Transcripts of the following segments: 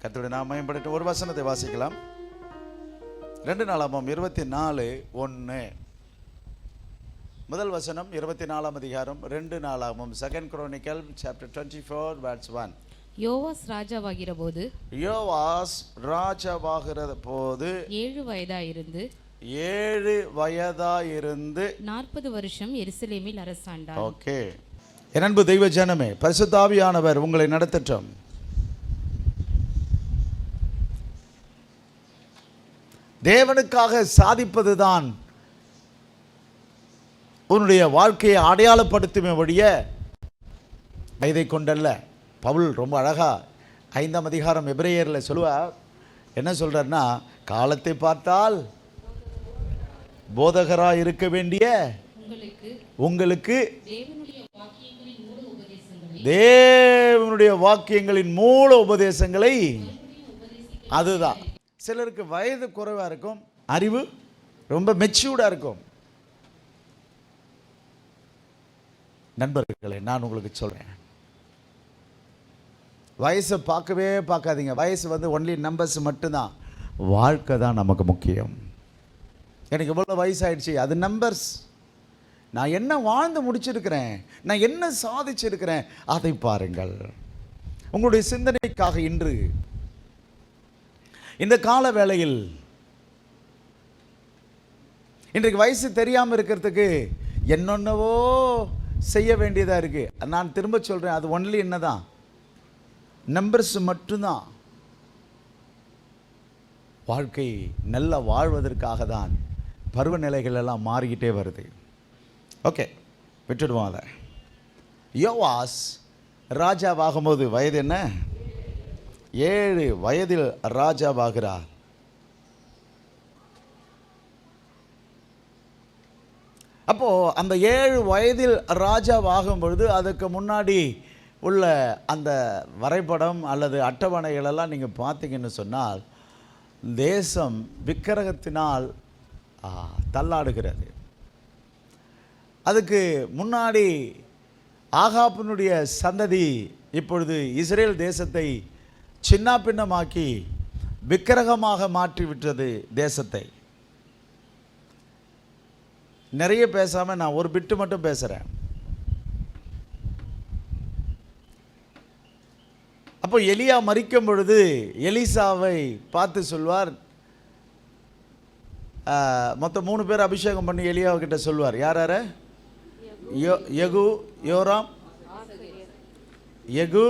கர்த்தருடைய நாமம் மேம்படட்டும். ஒரு வசனத்தை வாசிக்கலாம். 2 நாளாகமம் 24:1. முதல் வசனம் 24ஆம் அதிகாரம் 2 நாளாகமம். 2 Chronicle chapter 24 verse 1. யோவாஸ் ராஜாவாகிற போது 7 வயதாயிருந்து 40 வருஷம் எருசலேமில் அரசாண்டார். ஓகே. என் அன்பு தெய்வ ஜனமே, பரிசுத்த ஆவியானவர் உங்களை நடத்தட்டும். தேவனுக்காக சாதிப்பதுதான் உன்னுடைய வாழ்க்கையை அடையாளப்படுத்துமே ஒழிய வயதை கொண்டல்ல. பவுல் ரொம்ப அழகா 5ஆம் அதிகாரம் எபிரேயரில் சொல்லுவார். என்ன சொல்றார்னா, காலத்தை பார்த்தால் போதகராக இருக்க வேண்டிய உங்களுக்கு தேவனுடைய வாக்கியங்களின் மூல உபதேசங்களை, அதுதான். சிலருக்கு வயது குறைவாக இருக்கும், அறிவு ரொம்ப மெச்சூர்டாக இருக்கும். நண்பர்களே, நான் உங்களுக்கு சொல்கிறேன், வயசை பார்க்காதீங்க. வயசு ஒன்லி நம்பர்ஸ் மட்டும்தான். வாழ்க்கை தான் நமக்கு முக்கியம். எனக்கு எவ்வளோ வயசாயிடுச்சு, அது நம்பர்ஸ். நான் என்ன வாழ்ந்து முடிச்சிருக்கிறேன், நான் என்ன சாதிச்சிருக்கிறேன், அதை பாருங்கள். உங்களுடைய சிந்தனைக்காக இன்று இந்த கால வேளையில் இன்றைக்கு வயசு தெரியாமல் இருக்கிறதுக்கு என்னென்னவோ செய்ய வேண்டியதாக இருக்குது. நான் திரும்ப சொல்கிறேன், அது ஒன்லி என்னதான் நம்பர்ஸ் மட்டும்தான். வாழ்க்கை நல்லா வாழ்வதற்காக தான் பருவநிலைகள் எல்லாம் மாறிக்கிட்டே வருது. ஓகே, விட்டுடுவோம் அதை. யோவாஸ் ராஜாவாகும்போது வயது என்ன? 7 வயதில் ராஜாவாகிறார். அப்போ அந்த 7 வயதில் ராஜாவாகும் பொழுது அதுக்கு முன்னாடி உள்ள அந்த வரைபடம் அல்லது அட்டவணைகளெல்லாம் நீங்கள் பார்த்தீங்கன்னு சொன்னால், தேசம் விக்கிரகத்தினால் தள்ளாடுகிறது. அதுக்கு முன்னாடி ஆகாபினுடைய சந்ததி இப்பொழுது இஸ்ரேல் தேசத்தை சின்ன பின்னமாக்கி விக்கிரகமாக மாற்றிவிட்டது தேசத்தை. நிறைய பேசாமல் நான் ஒரு பிட்டு மட்டும் பேசுகிறேன். அப்போ எலியா மரிக்கும் பொழுது எலிசாவை பார்த்து சொல்வார். மொத்தம் 3 பேர் அபிஷேகம் பண்ணி எலியாவுக்கிட்ட சொல்வார். யார்? யெகூ, யோராம், யெகூ,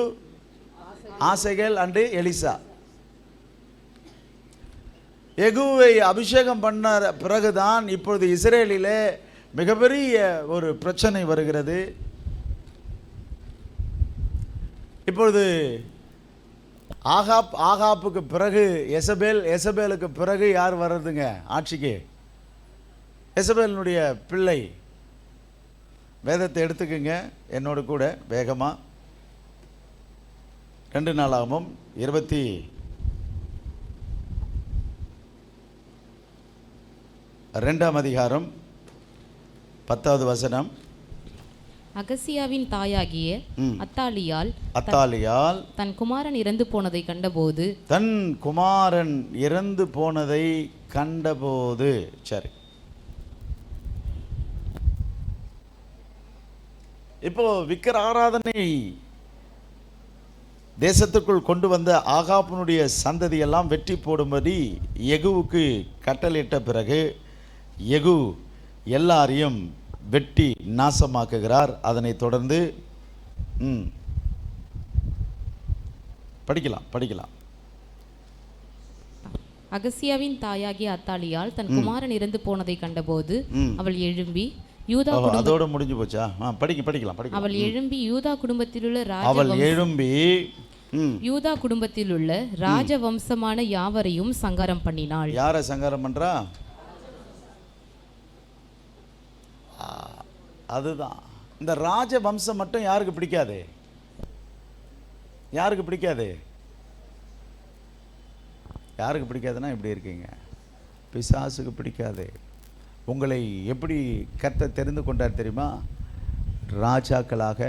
ஆசகேல் அண்டு எலிசா. யெகூவை அபிஷேகம் பண்ண பிறகுதான் இப்பொழுது இஸ்ரேலிலே மிகப்பெரிய ஒரு பிரச்சனை வருகிறது. இப்பொழுது ஆகாப்புக்கு பிறகு எசபேலுக்கு பிறகு யார் வர்றதுங்க ஆட்சிக்கு? எசபேலினுடைய பிள்ளை. வேதத்தை எடுத்துக்குங்க என்னோட கூட வேகமாக. 2 நாளாகமம் 22ஆம் அதிகாரம் 10வது வசனம். அகசியாவின் தாயாகிய அத்தாலியால் தன் குமாரன் இறந்து போனதை கண்டபோது சரி, இப்போ விக்கிர ஆராதனை தேசத்துக்குள் கொண்டு வந்த ஆகாபினுடைய சந்ததியெல்லாம் வெற்றி போடும்படி யெகூவுக்கு கட்டளையிட்ட பிறகு யெகூ எல்லாரையும் வெட்டி நாசமாக்குகிறார். அதனை தொடர்ந்து படிக்கலாம். அகசியாவின் தாயாகிய அத்தாலியால் தன் குமாரன் இறந்து போனதை கண்டபோது அவள் எழும்பி யூதா அதோட முடிஞ்சு போச்சா? படிக்கலாம். அவள் எழும்பி யூதா குடும்பத்தில் உள்ள ராஜவம்சமான யாவரையும் சங்காரம் பண்ணினாள். யாரை சங்காரம் பண்றா? அதுதான். இந்த ராஜவம்சம் மட்டும் யாருக்கு பிடிக்காது? யாருக்கு பிடிக்காதுன்னா இப்படி இருக்கீங்க. பிசாசுக்கு பிடிக்காது. உங்களை எப்படி கர்த்தர் தெரிந்து கொண்டார் தெரியுமா? ராஜாக்களாக,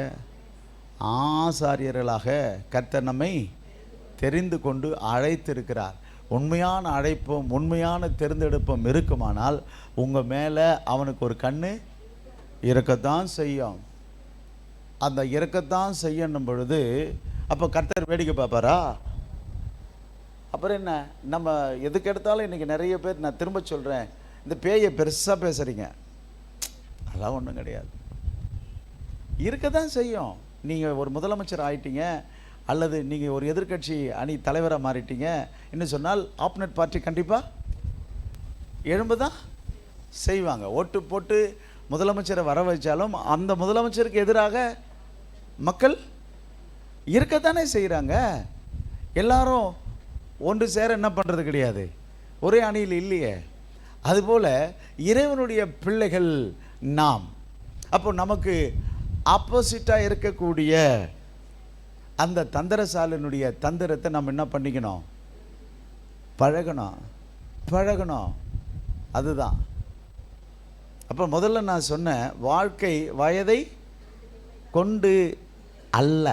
ஆசாரியர்களாக கர்த்தர் நம்மை தெரிந்து கொண்டு அழைத்திருக்கிறார். உண்மையான அழைப்பும் உண்மையான தேர்ந்தெடுப்பும் இருக்குமானால் உங்கள் மேலே அவனுக்கு ஒரு கண்ணு இருக்கத்தான் செய்யும். அந்த இருக்கத்தான் செய்யணும் பொழுது அப்போ கர்த்தர் வேடிக்கை பார்ப்பாரா? அப்புறம் என்ன? நம்ம எதுக்கு எடுத்தாலும் இன்றைக்கி நிறைய பேர், நான் திரும்ப சொல்கிறேன், இந்த பேயை பெருசாக பேசுகிறீங்க. அதெல்லாம் ஒன்றும் கிடையாது. இருக்க தான் செய்யும். நீங்கள் ஒரு முதலமைச்சர் ஆயிட்டீங்க, அல்லது நீங்கள் ஒரு எதிர்க்கட்சி அணி தலைவராக மாறிட்டீங்க, இன்னும் சொன்னால் ஆப்னட் பார்ட்டி கண்டிப்பாக எழும்ப தான் செய்வாங்க. ஓட்டு போட்டு முதலமைச்சரை வர வச்சாலும் அந்த முதலமைச்சருக்கு எதிராக மக்கள் இருக்கத்தானே செய்கிறாங்க. எல்லாரும் ஒன்று சேர என்ன பண்ணுறது கிடையாது, ஒரே அணியில் இல்லையே. அதுபோல் இறைவனுடைய பிள்ளைகள் நாம். அப்போ நமக்கு ஆப்போசிட்டாக இருக்கக்கூடிய அந்த தந்திரசாலினுடைய தந்திரத்தை நம்ம என்ன பண்ணிக்கணும்? பழகணும். அதுதான். அப்போ முதல்ல நான் சொன்னேன், வாழ்க்கை வயதை கொண்டு அல்ல.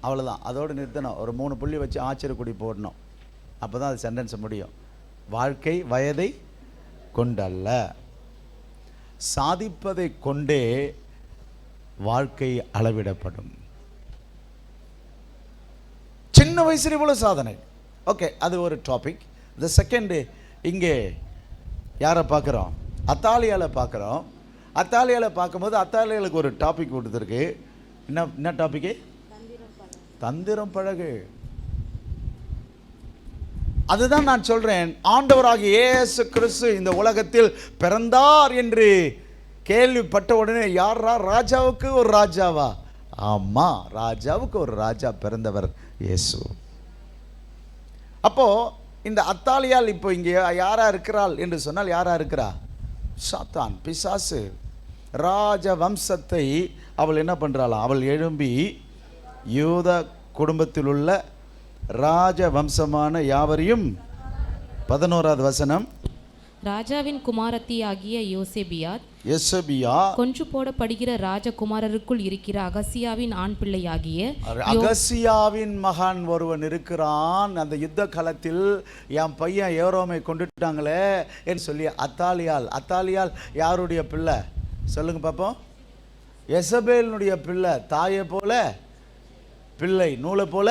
அவ்வளோதான், அதோடு நிறுத்தணும். ஒரு 3 புள்ளி வச்சு ஆச்சரியக்குடி போடணும். அப்போ தான் அது சென்டென்ஸ் முடியும். வாழ்க்கை வயதை கொண்டு அல்ல, சாதிப்பதை கொண்டே வாழ்க்கை அளவிடப்படும். சின்ன வயசுல போல சாதனை. ஓகே, அது ஒரு டாபிக். த செகண்டு, இங்கே யாரை பார்க்குறோம்? அத்தாலியாவில் பார்க்குறோம். அத்தாலியாவில் பார்க்கும்போது அத்தாலியாளுக்கு ஒரு டாபிக் கொடுத்துருக்கு. என்ன டாபிக்கு? தந்திரம் பழகு. அதுதான் நான் சொல்றேன், ஆண்டவராகிய இயேசு கிறிஸ்து இந்த உலகத்தில் பிறந்தார் என்று கேள்விப்பட்ட உடனே, யாரா? ராஜாவுக்கு ஒரு ராஜாவா? ஆமா, ராஜாவுக்கு ஒரு ராஜா பிறந்தவர் இயேசு. அப்போ இந்த அத்தாலியால் இப்போ இங்கே யாரா இருக்கிறாள் என்று சொன்னால், யாரா இருக்கிறா? சாத்தான், பிசாசு. ராஜ வம்சத்தை அவள் என்ன பண்றாளாம்? அவள் எழும்பி யூத குடும்பத்தில் உள்ள ராஜ வம்சமான யாவரையும், 11வது வசனம், ராஜாவின் குமாரத்தி ஆகிய யோசேபியா கொன்று போடப்படுகிற ராஜகுமாரருக்குள் இருக்கிற அகசியாவின் ஆண் பிள்ளையாகிய அகசியாவின் மகான் ஒருவன் இருக்கிறான். அந்த யுத்த காலத்தில் என் பையன் யோரோமை கொண்டுட்டாங்களே என்று சொல்லி அத்தாலியால் யாருடைய பிள்ளை சொல்லுங்க பார்ப்போம்? எசபேலினுடைய பிள்ளை. தாயை போல பிள்ளை, நூலை போல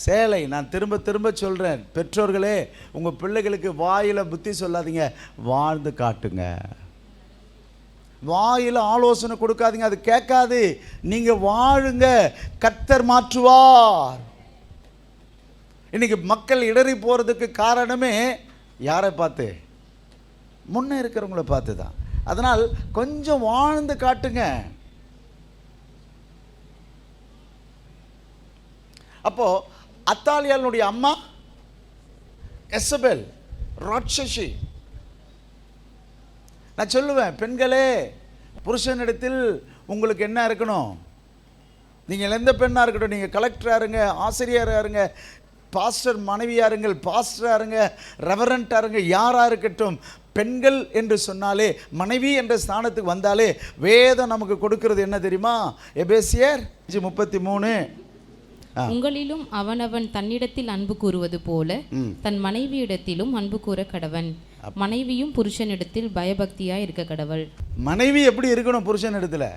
சேலை. நான் திரும்ப சொல்கிறேன், பெற்றோர்களே, உங்கள் பிள்ளைகளுக்கு வாயில் புத்தி சொல்லாதீங்க, வாழ்ந்து காட்டுங்க. வாயில் ஆலோசனை கொடுக்காதீங்க, அது கேட்காது. நீங்கள் வாழுங்க, கர்த்தர் மாற்றுவார். இன்னைக்கு மக்கள் இடறி போகிறதுக்கு காரணமே யாரை பார்த்து? முன்னே இருக்கிறவங்கள பார்த்து தான். அதனால் கொஞ்சம் வாழ்ந்து காட்டுங்க. அப்போ அத்தாலியாளுடைய அம்மா எசபேல், ராட்சசி. நான் சொல்லுவேன், பெண்களே, புருஷனிடத்தில் உங்களுக்கு என்ன இருக்கணும்? நீங்கள் எந்த பெண்ணாக இருக்கட்டும், நீங்கள் கலெக்டராக இருங்க, ஆசிரியராக இருங்க, பாஸ்டர் மனைவியாக இருங்கள், பாஸ்டராக இருங்க, ரெவரண்டாக இருங்க, யாராக இருக்கட்டும், பெண்கள் என்று சொன்னாலே, மனைவி என்ற ஸ்தானத்துக்கு வந்தாலே வேதம் நமக்கு கொடுக்கிறது என்ன தெரியுமா? எபேசியர் 5:33, உங்களிலும் அவனவன் தன்னிடத்தில் அன்பு கூறுவது போல தன் மனைவியிடத்திலும் அன்பு கூற கடவன். மனைவியும் புருஷனிடத்தில் பயபக்தியா இருக்க கடவள். மனைவி எப்படி இருக்கணும் புருஷன் இடத்துல?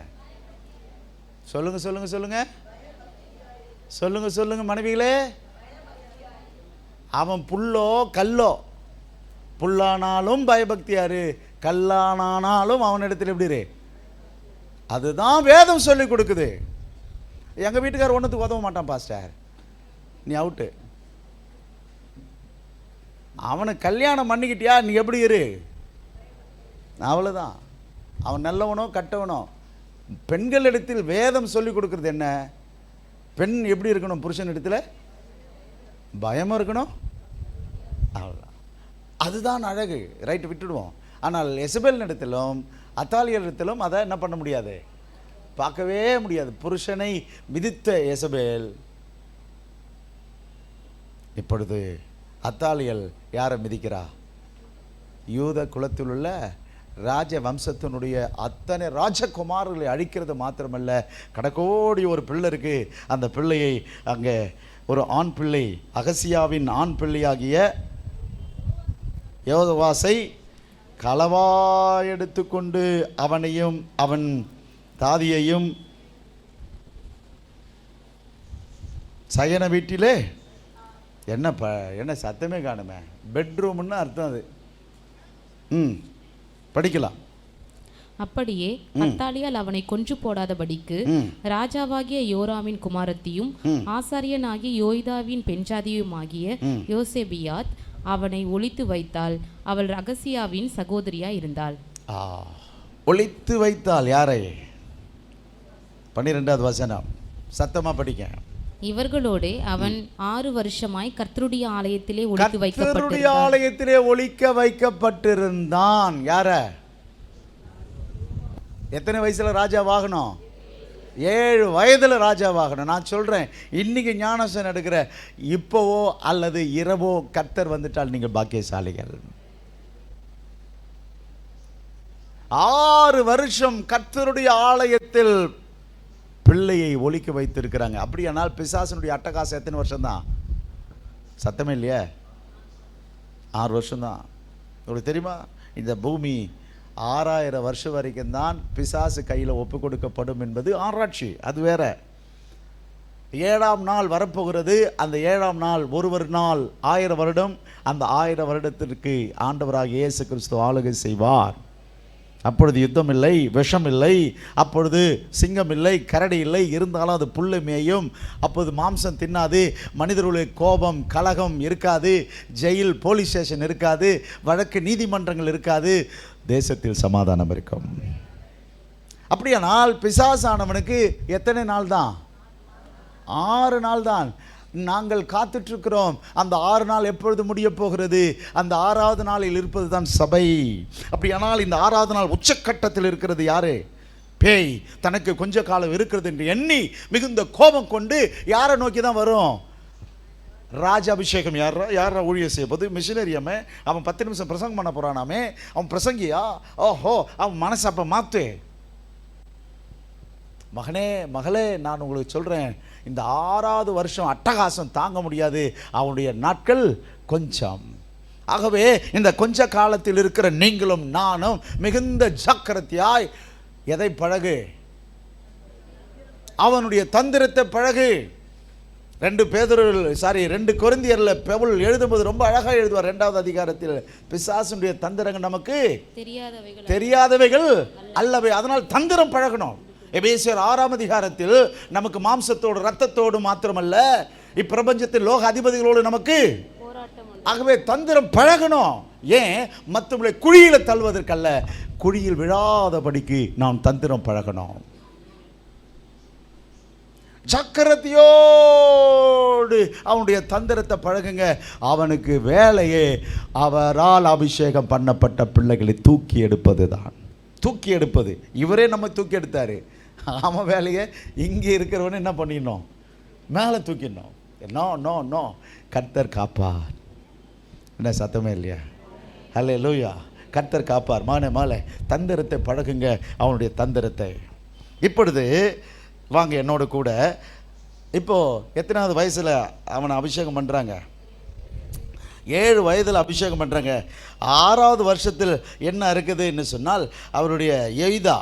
சொல்லுங்க சொல்லுங்க சொல்லுங்க சொல்லுங்க சொல்லுங்க மனைவிகளே. அவன் புல்லோ கல்லோ, புல்லானாலும் பயபக்தியாரு, கல்லானாலும் அவனிடத்தில் எப்படி இரு. அதுதான் வேதம் சொல்லி கொடுக்குது. எங்கள் வீட்டுக்காரர் ஒன்றுத்துக்கு உதவ மாட்டான் பாஸ்டர், நீ அவுட்டு. அவனை கல்யாணம் பண்ணிக்கிட்டியா, நீ எப்படி இரு, அவ்வளோதான். அவன் நல்லவனோ கட்டவனோ. பெண்களிடத்தில் வேதம் சொல்லி கொடுக்குறது என்ன? பெண் எப்படி இருக்கணும்? புருஷன் இடத்துல பயமும் இருக்கணும், அவ்வளோதான். அதுதான் அழகு. ரைட்டு, விட்டுடுவோம். ஆனால் எசபேல் இடத்திலும் அத்தாலியல் இடத்திலும் அதை என்ன பண்ண முடியாது, பார்க்கவே முடியாது. புருஷனை மிதித்த எசபேல் இப்பொழுது அத்தாலியல் யாரை மிதிக்கிறா? யூத குலத்தில் உள்ள ராஜ வம்சத்தினுடைய அத்தனை ராஜகுமாரர்களை அழிக்கிறது மாத்திரமல்ல, கடக்கோடி ஒரு பிள்ளை இருக்குது. அந்த பிள்ளையை அங்கே ஒரு ஆண் பிள்ளை, அகசியாவின் ஆண் பிள்ளையாகிய யோவாசை களவாய் எடுத்துக்கொண்டு அவனையும் அவன் தாதியையும் சயன வீட்டிலே என்ன சத்தமே காணுமே, பெட்ரூம்னு அர்த்தம் அது. படிக்கலாம். அப்படியே அத்தாலியால் அவனை கொன்று போடாதபடிக்கு ராஜாவாகிய யோராமின் குமாரத்தியும் ஆசாரியனாகிய யோய்தாவின் பெண்ஜாதியுமாகிய யோசேபியாத் அவனை ஒளித்து வைத்தாள். அவள் அகசியாவின் சகோதரியா இருந்தாள். ஒளித்து வைத்தாள். யாரை? 12வது வசனம் சத்தமா படிக்க. இவர்களோடு அவன் 6 வருஷமாய் கர்த்தருடைய ஆலயத்திலே ஒளித்து ஒளிக்க வைக்கப்பட்டிருந்தான். யார? எத்தனை வயசுல ராஜாவாகணும்? 7 வயதுல ராஜாவாகணும். நான் சொல்றேன், இன்னைக்கு ஞானஸ்நானம் எடுக்கிற இப்போவோ அல்லது இரவோ கர்த்தர் வந்துட்டால் நீங்கள் பாக்கியசாலிகள். 6 வருஷம் கர்த்தருடைய ஆலயத்தில் பிள்ளையை ஒலிக்க வைத்திருக்கிறாங்க. அப்படியானால் பிசாசனுடைய அட்டகாசம் எத்தனை வருஷம் தான்? சத்தமே இல்லையே, 6 வருஷம் தான். உங்களுக்கு தெரியுமா, இந்த பூமி 6000 வருஷம் வரைக்கும் தான் பிசாசு கையில் ஒப்பு கொடுக்கப்படும் என்பது ஆராய்ச்சி. அது வேற. 7ஆம் நாள் வரப்போகிறது. அந்த 7ஆம் நாள் ஒரு நாள் 1000 வருடம். அந்த 1000 வருடத்திற்கு ஆண்டவராக இயேசு கிறிஸ்து ஆளுகை செய்வார். அப்பொழுது யுத்தம் இல்லை, விஷம் இல்லை, அப்பொழுது சிங்கம் இல்லை, கரடி இல்லை, இருந்தாலும் அது புல்லை மேயும். அப்போது மாம்சம் தின்னாது, மனிதர்களுடைய கோபம் கலகம் இருக்காது, ஜெயில் போலீஸ் ஸ்டேஷன் இருக்காது, வழக்கு நீதிமன்றங்கள் இருக்காது, தேசத்தில் சமாதானம் இருக்கும். அப்படியானால் பிசாசானவனுக்கு எத்தனை நாள் தான்? 6 நாள் தான். நாங்கள் காத்துட்ருக்கிறோம். அந்த 6 நாள் எப்பொழுது முடிய போகிறது? அந்த 6வது நாளில் இருப்பது தான் சபை. அப்படியானால் இந்த 6வது நாள் உச்சக்கட்டத்தில் இருக்கிறது யாரு? பேய். தனக்கு கொஞ்ச காலம் இருக்கிறது என்று எண்ணி மிகுந்த கோபம் கொண்டு யாரை நோக்கி தான் வரும்? ராஜாபிஷேகம். யாரா ஊழிய செய்வது? மிஷினரியாமே. அவன் 10 நிமிஷம் பிரசங்கம் பண்ண போறானாமே, அவன் பிரசங்கியா? ஓஹோ, அவன் மனசு அப்ப மாத்து. மகனே மகளே, நான் உங்களுக்கு சொல்றேன், இந்த 6வது வருஷம் அட்டகாசம் தாங்க முடியாது. அவனுடைய நாட்கள் கொஞ்சம். ஆகவே இந்த கொஞ்ச காலத்தில் இருக்கிற நீங்களும் நானும் மிகுந்த ஜாக்கிரதையாய் எதை பழகு? அவனுடைய தந்திரத்தை பழகு. 2 கொரிந்தியர்ல பவுல் எழுதும்போது ரொம்ப அழகா எழுதுவார். 2வது அதிகாரத்தில் பிசாசுடைய தந்திரங்கள் நமக்கு தெரியாதவைகள் அல்லவே. அதனால் தந்திரம் பழகணும். எபேசியர் 6ஆம் அதிகாரத்தில் நமக்கு மாம்சத்தோடு இரத்தத்தோடு மாத்திரமல்ல, இப்பிரபஞ்சத்தில் லோக அதிபதிகளோடு நமக்கு போராட்டம். ஆகவே தந்திரம் பழகணும். ஏன்? மற்றவர்களை குழியில தள்ளுவதற்கல்ல, குழியில் விழாதபடிக்கு நாம் தந்திரம் பழகணும். சக்கரத்தையோடு அவனுடைய தந்திரத்தை பழகுங்க. அவனுக்கு வேலையே அவரால் அபிஷேகம் பண்ணப்பட்ட பிள்ளைகளை தூக்கி எடுப்பது தான். தூக்கி எடுப்பது. இவரே நம்ம தூக்கி எடுத்தாரு. அவன் வேலையை இங்கே இருக்கிறவனு என்ன பண்ணிடணும்? மேலே தூக்கிடணும். நோ நோ நோ, கர்த்தர் காப்பார். என்ன சத்தமே இல்லையா? ஹல்லேலூயா. கர்த்தர் காப்பார். மானே மாலை தந்திரத்தை பழகுங்க, அவனுடைய தந்திரத்தை. இப்பொழுது வாங்க என்னோட கூட. இப்போது எத்தனாவது வயசில் அவனை அபிஷேகம் பண்ணுறாங்க? 7 வயதில் அபிஷேகம் பண்ணுறாங்க. 6வது வருஷத்தில் என்ன இருக்குதுன்னு சொன்னால், அவருடைய யோய்தா,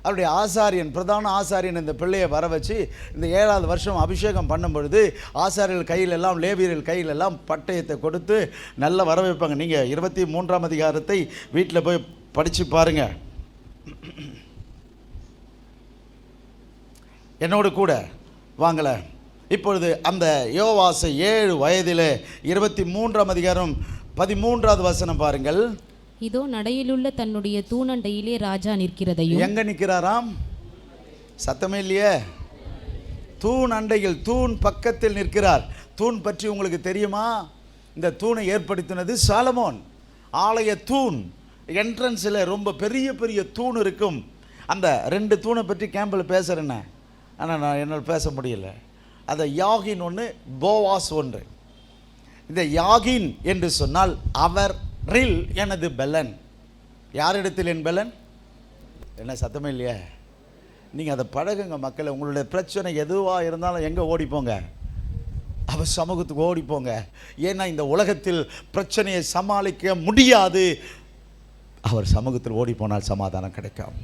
அவருடைய ஆசாரியன், பிரதான ஆசாரியன் இந்த பிள்ளையை வர வச்சு இந்த 7வது வருஷம் அபிஷேகம் பண்ணும் பொழுது ஆசாரியர்கள் கையிலெல்லாம், லேவியர்கள் கையிலெல்லாம் பட்டயத்தை கொடுத்து நல்லா வர வைப்பாங்க. நீங்கள் 23ஆம் அதிகாரத்தை வீட்டில் போய் படித்து பாருங்க. என்னோடு கூட வாங்கலை. இப்பொழுது அந்த யோவாசை 7 வயதிலே 23ஆம் அதிகாரம் 13வது வசனம் பாருங்கள். இதோ நடையிலுள்ள தன்னுடைய தூணண்டையிலே ராஜா நிற்கிறதையும். எங்க நிற்கிறாராம்? சத்தமே இல்லையே. தூண் அண்டையில், தூண் பக்கத்தில் நிற்கிறார். தூண் பற்றி உங்களுக்கு தெரியுமா? இந்த தூணை ஏற்படுத்தினது சாலமோன். ஆலய தூண் என்ட்ரன்ஸில் ரொம்ப பெரிய பெரிய தூண் இருக்கும். அந்த 2 தூணை பற்றி கேம்பில் பேசுகிறேன்னு, ஆனால் நான் என்னால் பேச முடியல. அந்த யாகின் ஒன்று, போவாஸ் ஒன்று. இந்த யாகின் என்று சொன்னால் அவர் ரில் எனது பெலன். யாரிடத்தில் என் பெலன்? என்ன சத்தமே இல்லையா? நீங்கள் அதை பழகுங்க மக்களை. உங்களுடைய பிரச்சனை எதுவாக இருந்தாலும் எங்கே ஓடிப்போங்க? அவர் சமூகத்துக்கு ஓடி போங்க. ஏன்னா இந்த உலகத்தில் பிரச்சனையை சமாளிக்க முடியாது. அவர் சமூகத்தில் ஓடி போனால் சமாதானம் கிடைக்கும்.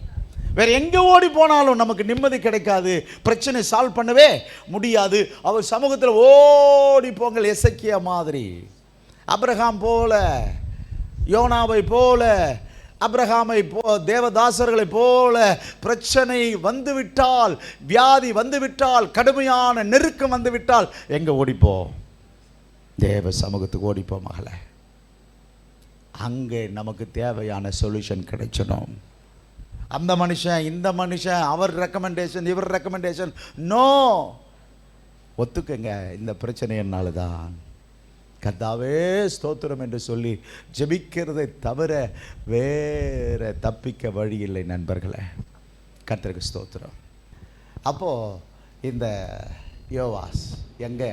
வேற எங்கே ஓடி போனாலும் நமக்கு நிம்மதி கிடைக்காது. பிரச்சனை சால்வ் பண்ணவே முடியாது. அவர் சமூகத்தில் ஓடி போங்கள். எசேக்கியா மாதிரி, ஆபிரகாம் போல, யோனாவை போல, ஆபிரகாமை தேவதாசர்களை போல பிரச்சனை வந்துவிட்டால், வியாதி வந்துவிட்டால், கடுமையான நெருக்கம் வந்துவிட்டால் எங்கே ஓடிப்போ? தேவ சமூகத்துக்கு ஓடிப்போ மகளே. அங்கே நமக்கு தேவையான சொல்யூஷன் கிடைச்சணும். அந்த மனுஷன், இந்த மனுஷன், அவர் ரெக்கமெண்டேஷன், இவர் ரெக்கமெண்டேஷன், நோ. ஒத்துக்கங்க, இந்த பிரச்சனை என்னால தான். கர்த்தாவே ஸ்தோத்திரம் என்று சொல்லி ஜெபிக்கிறதை தவிர வேற தப்பிக்க வழி இல்லை நண்பர்களே. கர்த்தருக்கு ஸ்தோத்திரம். அப்போது இந்த யோவாஸ் எங்கே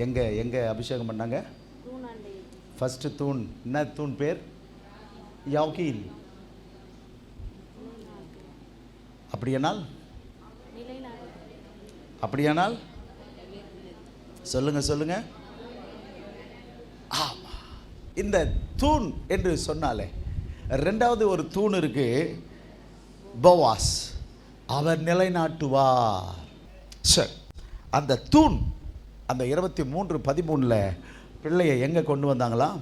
எங்கே எங்கே அபிஷேகம் பண்ணாங்க? ஃபஸ்ட்டு தூண். என்ன தூண் பேர்? யாகீன். அப்படியானால் சொல்லுங்க சொல்லுங்க. ஆமா, இந்த தூண் என்று சொன்னாலே ரெண்டாவது ஒரு தூண் இருக்கு, போவாஸ். அவர் நிலைநாட்டுவார். சரி, அந்த தூண் அந்த 23:13 பிள்ளையை எங்கே கொண்டு வந்தாங்களாம்?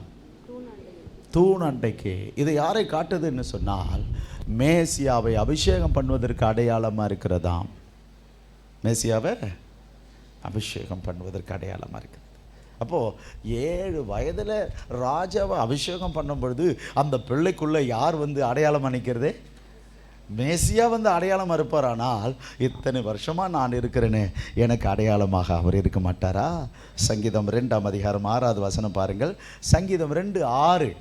தூண் அண்டைக்கு. இது யாரை காட்டுதுன்னு சொன்னால், மேசியாவை அபிஷேகம் பண்ணுவதற்கு அடையாளமாக இருக்கிறதாம். மேசியாவை அபிஷேகம் பண்ணுவதற்கு அடையாளமாக இருக்கிறது. அப்போது 7 வயதில் ராஜாவை அபிஷேகம் பண்ணும் பொழுது அந்த பிள்ளைக்குள்ளே யார் வந்து அடையாளம் அணிக்கிறது? மேசியா வந்து அடையாளமாக இருப்பார். ஆனால் இத்தனை வருஷமாக நான் இருக்கிறேன்னு எனக்கு அடையாளமாக அவர் இருக்க மாட்டாரா? சங்கீதம் 2:6 பாருங்கள். சங்கீதம் 2:6.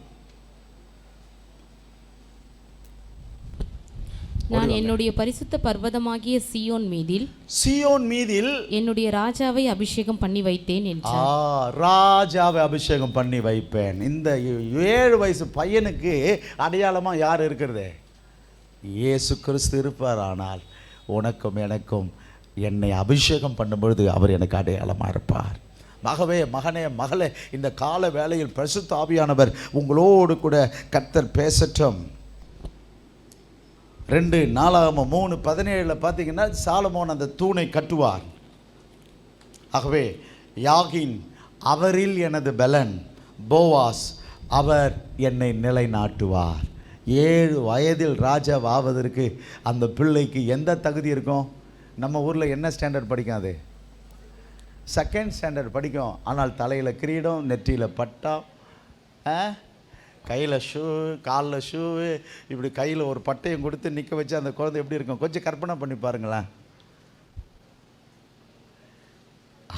நான் என்னுடைய பரிசுத்த பர்வதமாகிய சீயோன் மீதில் என்னுடைய ராஜாவை அபிஷேகம் பண்ணி வைத்தேன் என்றார். ராஜாவை அபிஷேகம் பண்ணி வைப்பேன். இந்த 7 வயசு பையனுக்கு அடையாளமாக யார் இருக்கிறது? இயேசு கிறிஸ்து இருப்பார். ஆனால் உனக்கும் எனக்கும் என்னை அபிஷேகம் பண்ணும்பொழுது அவர் எனக்கு அடையாளமாக இருப்பார். மகவே, மகனே, மகளே, இந்த கால வேளையில் பரிசுத்த ஆவியானவர் உங்களோடு கூட கர்த்தர் பேசட்டும். 2 நாளாகமம் 3:17 பார்த்தீங்கன்னா, சாலமோன் அந்த தூணை கட்டுவார். ஆகவே யாகீன் அவரில் எனது பலன், போவாஸ் அவர் என்னை நிலைநாட்டுவார். 7 வயதில் ராஜாவாவதற்கு அந்த பிள்ளைக்கு எந்த தகுதி இருக்கும்? நம்ம ஊரில் என்ன ஸ்டாண்டர்ட் படிக்கும்? அது 2nd ஸ்டாண்டர்ட் படிக்கும். ஆனால் தலையில் கிரீடம், நெற்றியில் பட்டா, கையில் ஷூ, காலில் ஷூ, இப்படி கையில் ஒரு பட்டையும் கொடுத்து நிற்க வச்சு அந்த குழந்தை எப்படி இருக்கும்? கொஞ்சம் கற்பனை பண்ணி பாருங்களேன்.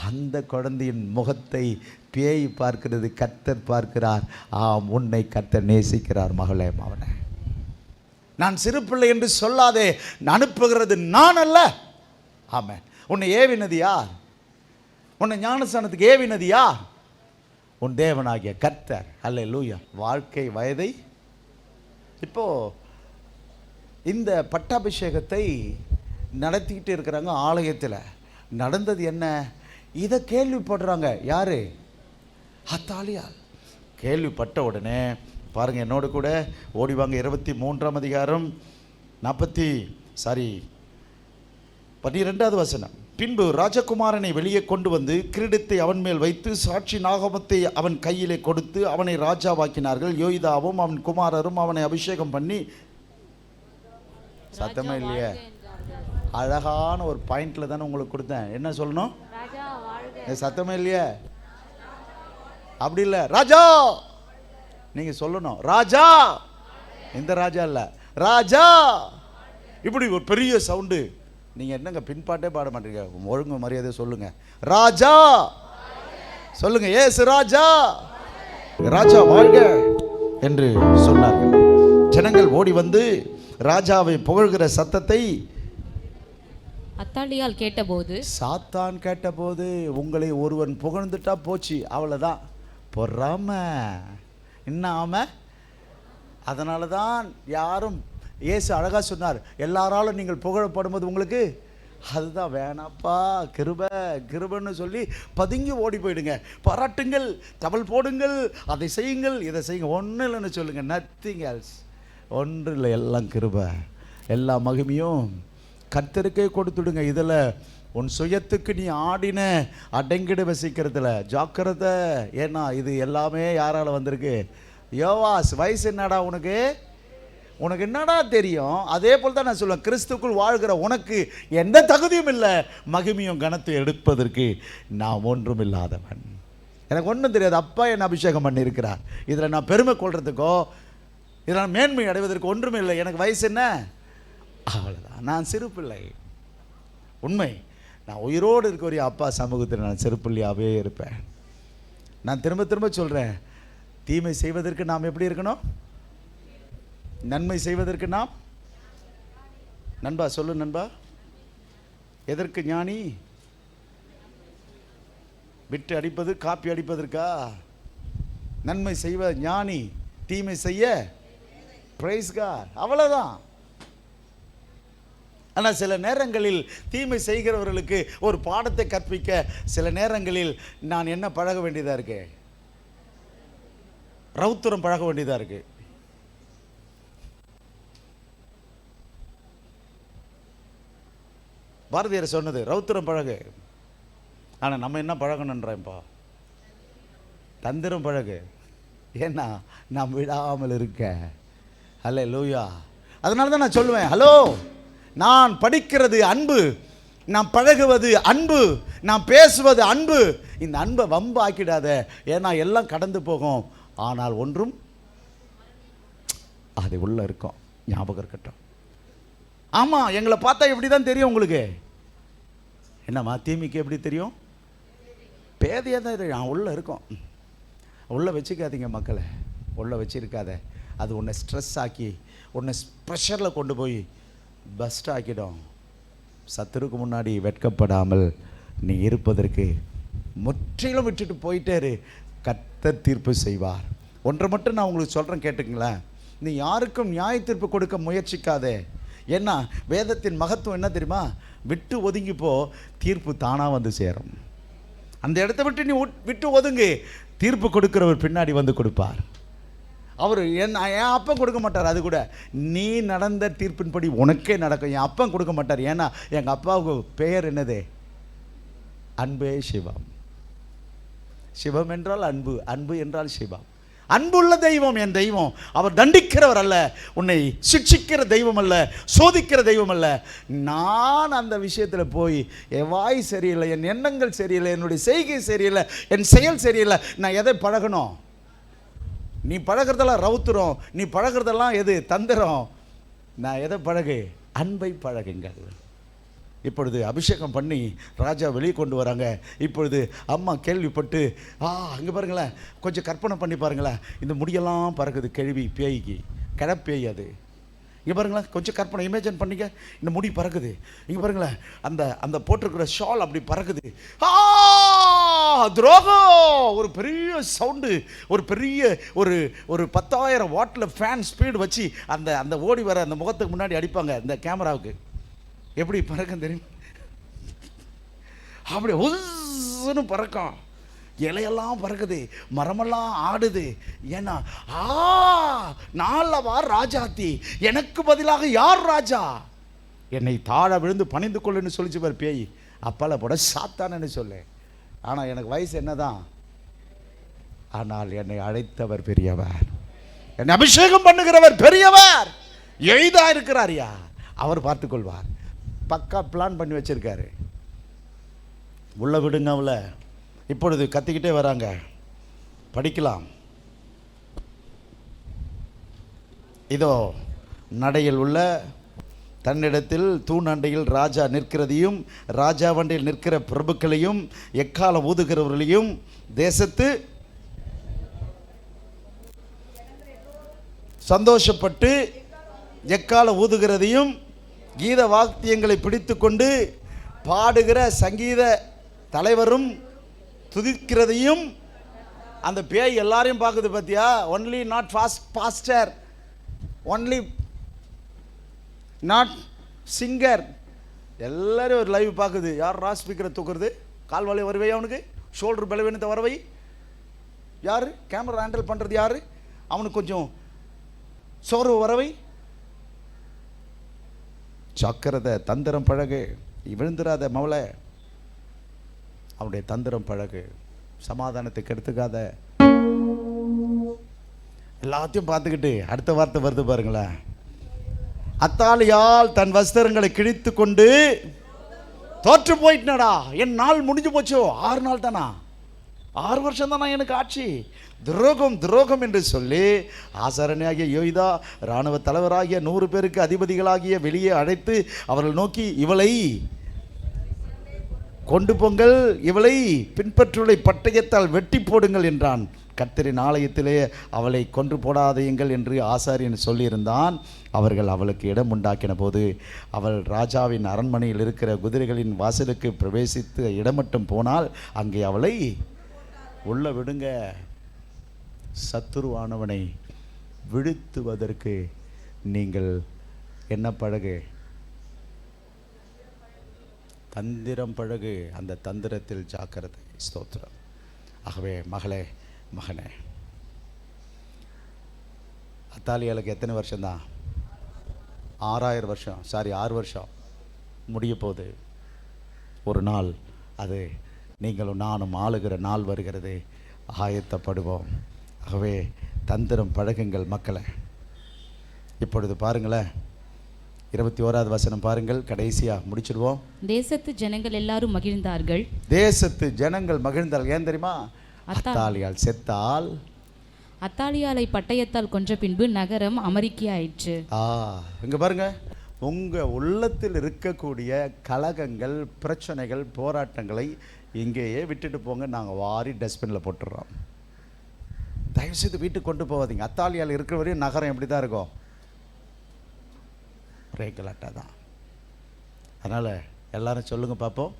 அந்த குழந்தையின் முகத்தை பேய் பார்க்கிறது, கர்த்தர் பார்க்கிறார். ஆம், உன்னை கர்த்தர் நேசிக்கிறார். மகளே, மகனே, நான் சிறு பிள்ளை என்று சொல்லாதே. அனுப்புகிறது நான் அல்ல. ஆமென். உன்னை ஏவினது யார்? உன்னை ஞானஸ்தானத்துக்கு ஏவினது யார்? உன் தேவனாகிய கர்த்தர். அல்லேலூயா. வாழ்க்கை வயதை இப்போ இந்த பட்டாபிஷேகத்தை நடத்திக்கிட்டு இருக்கிறாங்க ஆலயத்தில். நடந்தது என்ன? இதை கேள்விப்படுறாங்க. யாரு? அத்தாலியாள். கேள்விப்பட்ட உடனே பாருங்க, என்னோடு கூட ஓடிவாங்க. 23 12 பின்பு ராஜகுமாரனை வெளியே கொண்டு வந்து கிரீடத்தை அவன் மேல் வைத்து சாட்சி நாகமத்தை அவன் கையிலே கொடுத்து அவனை ராஜாவாக்கினார்கள். யோய்தாவும் அவன் குமாரரும் அவனை அபிஷேகம் பண்ணி, சத்தமே இல்லையே, அழகான ஒரு பாயிண்ட்ல தானே உங்களுக்கு கொடுத்தேன். என்ன சொல்லணும்? சத்தமே இல்லையே. அப்படி இல்லை, ராஜா நீங்க சொல்லணும். ராஜா, இந்த ராஜா இல்ல, ராஜா. இப்படி ஒரு பெரிய சவுண்டு. நீங்க என்னங்க பின்பாட்டே பாட மாட்டீங்க? ஒழுங்கு மரியாதை சொல்லுங்க. ராஜா சொல்லுங்க. ஏசு ராஜா, ராஜா வாழ்க என்று சொன்னார்கள். ஜனங்கள் ஓடி வந்து ராஜாவை புகழ்கிற சத்தத்தை அத்தாலியால் கேட்டபோது, சாத்தான் கேட்டபோது, உங்களை ஒருவன் புகழ்ந்துட்டா போச்சு, அவ்வளவுதான். பொறாம இன்னாம. அதனால தான் யாரும், இயேசு அழகா சொன்னார், எல்லாராலும் நீங்கள் புகழப்படும் போது உங்களுக்கு அதுதான் வேணாப்பா, கிருபை கிருபைன்னு சொல்லி பதுங்கி ஓடி போயிடுங்க. பாராட்டுங்கள், தவள் போடுங்கள், அதை செய்யுங்கள், இதை செய்யுங்க, ஒன்றும் இல்லைன்னு சொல்லுங்கள். Nothing else. ஒன்று இல்லை, எல்லாம் கிருபை. எல்லா மகிமையும் கர்த்தருக்கே கொடுத்துடுங்க. இதில் உன் சுயத்துக்கு நீ ஆடின அடங்கிட வசிக்கிறதுல ஜாக்கிரதை. ஏன்னா இது எல்லாமே யாரால் வந்திருக்கு? யோவாஸ். வயசு என்னடா உனக்கு? உனக்கு என்னடா தெரியும்? அதே போல் தான் நான் சொல்லுவேன், கிறிஸ்துக்குள் வாழ்கிற உனக்கு எந்த தகுதியும் இல்லை, மகிமையும் கனத்தை எடுப்பதற்கு நான் ஒன்றும் இல்லாதவன். எனக்கு ஒன்றும் தெரியாது. அப்பா என்னை அபிஷேகம் பண்ணியிருக்கிறார். இதில் நான் பெருமை கொள்றதுக்கோ இதில் நான் மேன்மை அடைவதற்கு ஒன்றுமே இல்லை. எனக்கு வயசு என்ன? அவ்வளோதான். நான் சிறு பிள்ளை. உண்மை. நான் உயிரோடு இருக்க ஒரு அப்பா சமூகத்தில் நான் சிறு பிள்ளையாகவே இருப்பேன். நான் திரும்ப திரும்ப சொல்கிறேன், தீமை செய்வதற்கு நாம் எப்படி இருக்கணும்? நன்மை செய்வதற்கு நாம் நண்பா சொல்லு நண்பா. எதற்கு ஞானி? விட்டு அடிப்பது, காப்பி அடிப்பதற்கா? நன்மை செய்வ ஞானி, தீமை செய்ய பிரைஸ் காட். அவ்வளோதான். ஆனால் சில நேரங்களில் தீமை செய்கிறவர்களுக்கு ஒரு பாடத்தை கற்பிக்க சில நேரங்களில் நான் என்ன பழக வேண்டியதாக இருக்கு? ரவுத்திரம் பழக வேண்டியதாக இருக்கு. பாரதியார் சொன்னது ரவுத்திரம் பழகு. ஆனால் நம்ம என்ன பழகணுன்றேன்ப்பா? தந்திரம் பழகு. ஏன்னா நான் விடாமல் இருக்க. அல்லேலூயா. அதனால தான் நான் சொல்லுவேன், ஹலோ, நான் படிக்கிறது அன்பு, நான் பழகுவது அன்பு, நான் பேசுவது அன்பு. இந்த அன்பை வம்பு ஆக்கிடாத. ஏன்னா எல்லாம் கடந்து போகும், ஆனால் ஒன்றும் அது உள்ள இருக்கும். ஞாபகம் இருக்கட்டும். ஆமாம், எங்களை பார்த்தா எப்படி தான் தெரியும் உங்களுக்கு? என்னம்மா தீமைக்கு எப்படி தெரியும்? பேதையாக தான் தெரியும். உள்ளே இருக்கும். உள்ளே வச்சுக்காதீங்க மக்களை, உள்ளே வச்சுருக்காத. அது உன்னை ஸ்ட்ரெஸ் ஆக்கி உன்னை ப்ரெஷரில் கொண்டு போய் பஸ்ட் ஆக்கிடும். சத்துருக்கு முன்னாடி வெட்கப்படாமல் நீ இருப்பதற்கு முற்றிலும் விட்டுட்டு போயிட்டே கர்த்தர் தீர்ப்பு செய்வார். ஒன்றை மட்டும் நான் உங்களுக்கு சொல்கிறேன், கேட்டுங்களேன். நீ யாருக்கும் நியாய தீர்ப்பு கொடுக்க முயற்சிக்காதே. ஏன்னா வேதத்தின் மகத்துவம் என்ன தெரியுமா? விட்டு ஒதுங்கிப்போ, தீர்ப்பு தானாக வந்து சேரும். அந்த இடத்த விட்டு நீ விட்டு ஒதுங்கு, தீர்ப்பு கொடுக்கிறவர் பின்னாடி வந்து கொடுப்பார். அவர் என் அப்பன் கொடுக்க மாட்டார். அது கூட நீ நடந்த தீர்ப்பின்படி உனக்கே நடக்கும். என் அப்பன் கொடுக்க மாட்டார். ஏன்னா எங்கள் அப்பாவுக்கு பெயர் என்னது? அன்பே சிவம். சிவம் என்றால் அன்பு, அன்பு என்றால் சிவம். அன்புள்ள தெய்வம் என் தெய்வம். அவர் தண்டிக்கிறவர் அல்ல, உன்னை சிக்ஷிக்கிற தெய்வம் அல்ல, சோதிக்கிற தெய்வம் அல்ல. நான் அந்த விஷயத்தில் போய் என் வாய் சரியில்லை, என் எண்ணங்கள் சரியில்லை, என்னுடைய செய்கை சரியில்லை, என் செயல் சரியில்லை, நான் எதை பழகணும்? நீ பழகிறதெல்லாம் ரவுத்துறோம், நீ பழகிறதெல்லாம் எது? தந்திரம். நான் எதை பழகு? அன்பை பழகுங்கள். இப்பொழுது அபிஷேகம் பண்ணி ராஜா வெளியே கொண்டு வராங்க. இப்பொழுது அம்மா கேள்விப்பட்டு, அங்கே பாருங்களேன், கொஞ்சம் கற்பனை பண்ணி பாருங்களேன். இந்த முடியெல்லாம் பறக்குது, கேள்வி பேய்க்கு, கிடப்பேய் அது. இங்கே பாருங்களேன், கொஞ்சம் கற்பனை இமேஜின் பண்ணிக்க. இந்த முடி பறக்குது. இங்கே பாருங்களேன், அந்த அந்த போட்டிருக்கிற ஷால் அப்படி பறக்குது. துரோகம்! ஒரு பெரிய சவுண்டு, ஒரு பெரிய ஒரு 10,000 வாட்டில் ஃபேன் ஸ்பீடு வச்சு அந்த அந்த ஓடி வர அந்த முகத்துக்கு முன்னாடி அடிப்பாங்க. இந்த கேமராவுக்கு எப்படி பறக்கும் தெரியும்? அப்படி உஸ்ஸுன்னு பறக்கும். இலையெல்லாம் பறக்குது, மரமெல்லாம் ஆடுது. ஏன்னா நாளவா ராஜாத்தி, எனக்கு பதிலாக யார் ராஜா? என்னை தாழ விழுந்து பணிந்து கொள்ளுன்னு சொல்லிச்சு பார் பேய். அப்பால போட சாத்தானன்னு சொல்லு. ஆனால் எனக்கு வயசு என்னதான்? ஆனால் என்னை அழைத்தவர் பெரியவர், என்னை அபிஷேகம் பண்ணுகிறவர் பெரியவர், எய்தா இருக்கிறாரியா, அவர் பார்த்துக்கொள்வார். பக்கா பிளான் பண்ணி வச்சிருக்காரு. உள்ள விடுங்க அவளை. இப்பொழுது கத்திக்கிட்டே வராங்க. படிக்கலாம். இதோ நடையில் உள்ள தன்னிடத்தில் தூணண்டையில் ராஜா நிற்கிறதையும் ராஜாவண்டையில் நிற்கிற பிரபுக்களையும் எக்காலம் ஊதுகிறவர்களையும் தேசத்து சந்தோஷப்பட்டு எக்கால ஊதுகிறதையும் கீத வாத்தியங்களை பிடித்து கொண்டு பாடுகிற சங்கீத தலைவரும் துதிக்கிறதையும் அந்த பேய் எல்லாரையும் பார்க்குது. பார்த்தியா? Only not pastor, only not singer, எல்லாரும் ஒரு லைவ் பார்க்குது. யார் ஸ்பீக்கரை தூக்குறது? கால் வலி வரவை அவனுக்கு, ஷோல்டர் பலவீனத்தை வரவை யார்? கேமரா ஹேண்டில் பண்ணுறது யார்? அவனுக்கு கொஞ்சம் சோர்வு வரவை. சக்கரதை தந்திரம் பழகு, விழுந்துடாத மவளை. அவனுடைய தந்திரம் பழகு, சமாதானத்துக்கு எடுத்துக்காத. எல்லாத்தையும் பார்த்துக்கிட்டு அடுத்த வார்த்தை வருது பாருங்களேன். அத்தாலியால் தன் வஸ்திரங்களை கிழித்து கொண்டு தோற்று போயிட்டனடா, என் நாள் முடிஞ்சு போச்சோ. 6 நாள் தானா? 6 வருஷம் தானா எனக்கு ஆட்சி? துரோகம் துரோகம் என்று சொல்லி ஆசாரணியாகிய யோய்தா இராணுவ தலைவராகிய 100 பேருக்கு அதிபதிகளாகிய வெளியே அழைத்து அவர்கள் நோக்கி, இவளை கொண்டு போங்கள், இவளை பின்பற்றுவதை பட்டயத்தால் வெட்டி போடுங்கள் என்றான். கர்த்தரின் ஆலயத்திலே அவளை கொன்று போடாதீங்கள் என்று ஆசாரியன் சொல்லியிருந்தான். அவர்கள் அவளுக்கு இடம் உண்டாக்கின போது அவள் ராஜாவின் அரண்மனையில் இருக்கிற குதிரைகளின் வாசலுக்கு பிரவேசித்து இடம் மட்டும் போனால் அங்கே அவளை உள்ள விடுங்க. சத்துருவானவனை வீழ்த்துவதற்கு நீங்கள் என்ன பழகு? தந்திரம் பழகு. அந்த தந்திரத்தில் ஜாக்கிரதை. ஸ்தோத்திரம். ஆகவே மகளே, மகனே, அத்தாலியாளுக்கு எத்தனை வருஷம்தான்? 6000 வருஷம், 6 வருஷம் முடிய போகுது. ஒரு நாள் அது நீங்களும் நானும் ஆளுகிற நாள் வருகிறது. ஆயத்தப்படுவோம். ஆகவே தந்திரம் பழகுங்கள் மக்களை. இப்பொழுது பாருங்களேன், 21வது வசனம் பாருங்கள், கடைசியாக முடிச்சிடுவோம். தேசத்து ஜனங்கள் எல்லாரும் மகிழ்ந்தார்கள். தேசத்து ஜனங்கள் மகிழ்ந்தார்கள். ஏன் தெரியுமா? அத்தாலியால் செத்தால், அத்தாலியாலை பட்டயத்தால் கொன்ற பின்பு நகரம் அமெரிக்கையாயிற்று. இங்க பாருங்க, உங்க உள்ளத்தில் இருக்கக்கூடிய கலகங்கள், பிரச்சனைகள், போராட்டங்களை இங்கேயே விட்டுட்டு போங்க. நாங்கள் வாரி டஸ்ட்பினில் போட்டுடுறோம். தயவுசெய்து வீட்டுக்கு கொண்டு போகாதீங்க. அத்தாலியால் இருக்கிற வரையும் நகரம் எப்படி தான் இருக்கும்? ஒரே கலாட்டா தான். அதனால் எல்லாரும் சொல்லுங்கள் பார்ப்போம்.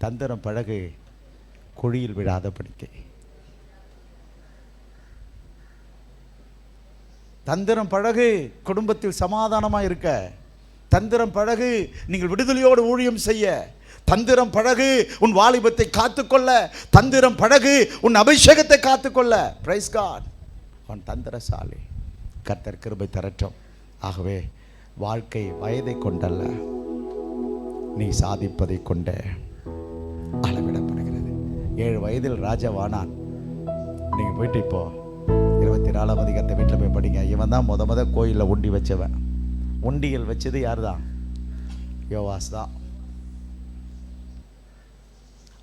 தந்திரம் பழகு, குழியில் விழாத படிக்க. தந்திரம் பழகு, குடும்பத்தில் சமாதானமாக இருக்க. தந்திரம் பழகு, நீங்கள் விடுதலையோடு ஊழியம் செய்ய. தந்திரம் பழகு, உன் வாலிபத்தை காத்துக்கொள்ள. தந்திரம் பழகு, உன் அபிஷேகத்தை காத்துக்கொள்ள. Praise God. அவன் தந்திரசாலி. கர்த்தர் கிருபை தரட்டும். ஆகவே வாழ்க்கை வயதை கொண்டல்ல, நீ சாதிப்பதை கொண்டே அளவிடப்படுகிறது. 7 வயதில் ராஜாவானான். நீங்கள் போயிட்டு இப்போ 24ஆம் அதிகாரத்தை வீட்டில் போய் படிங்க. இவன் தான் முத கோயிலில் உண்டி வச்சவன். உண்டியல் வச்சது யார் தான்? யோவாஸ் தான்.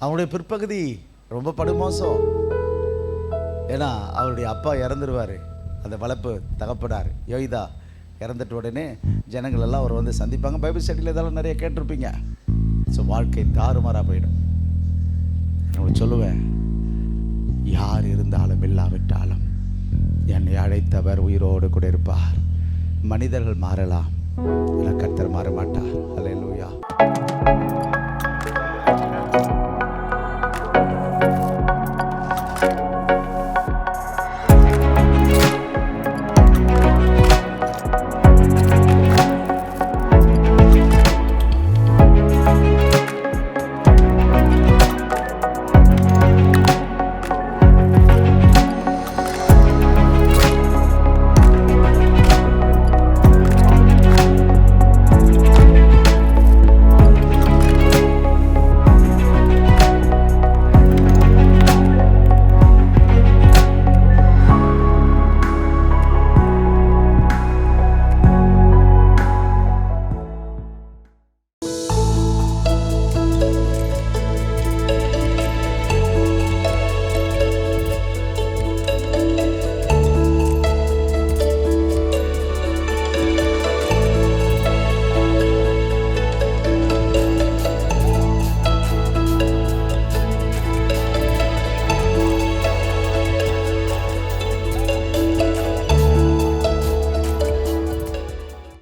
அவனுடைய பிற்பகுதி ரொம்ப படுமோசம். ஏன்னா அவருடைய அப்பா இறந்துருவார். அந்த வளர்ப்பு தகப்பனார் யோய்தா இறந்துட்ட உடனே ஜனங்கள் எல்லாம் அவர் வந்து சந்திப்பாங்க. பைபிள் ஸ்டடியில் இதெல்லாம் நிறைய கேட்டிருப்பீங்க. ஸோ வாழ்க்கை தாறுமாறாக போயிடும். நான் சொல்லுவேன், யார் இருந்தாலும் இல்லாவிட்டாலும் என்னை அழைத்தவர் உயிரோடு கூட இருப்பார். மனிதர்கள் மாறலாம், கர்த்தர் மாற மாட்டார். அல்லேலூயா.